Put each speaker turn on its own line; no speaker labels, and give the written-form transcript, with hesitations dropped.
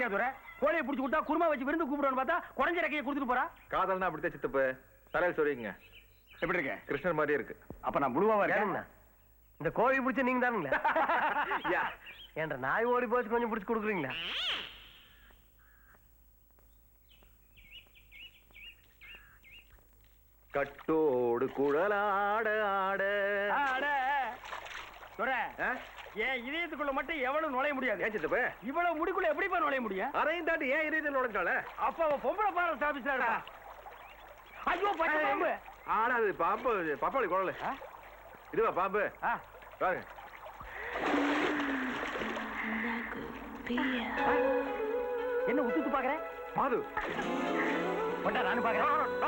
பாத்தியா துரை, கோழியை பிடிச்சி விட்டா குருமா வச்சு விருந்து கூப்பிடுவான்னு பார்த்தா குறைஞ்ச ரெக்கையை கொடுத்துட்டு போறா.
காதல்னா அப்படித்தான் சித்தப்பு. தலையில் சொல்லிங்க.
எப்படி இருக்கு?
கிருஷ்ணர் மாதிரியே இருக்கு.
அப்ப நான் முழுவாவா இருக்கேன்.
இந்த கோழி பிடிச்ச நீங்க தானுங்களா? என்ற நாய் ஓடி போச்சு கொஞ்சம் பிடிச்சி கொடுக்குறீங்களா?
கட்டோடு குழலாட ஆட
ஆட துரை, ஏன் இதயத்துக்குள்ள மட்டும் எவ்வளவு நுழைய முடியாது.
ஏன் சித்தப்பு?
இவ்வளவு முடிக்குள்ள எப்படிப்பா நுழைய முடியும்?
அரையும் தாண்டி ஏன் இதயத்தில் நுழைஞ்சால?
அப்ப அவ பொம்பளை பாரல் ஆபீஸ்ல இருக்கா. ஐயோ பச்சை பாம்பு.
ஆனா அது பாம்பு, பப்பாளி குழல். இதுவா பாம்பு? பாருங்க.
என்ன உத்து பாக்குற?
மாது
கொண்டா நானும் பாக்குறேன்.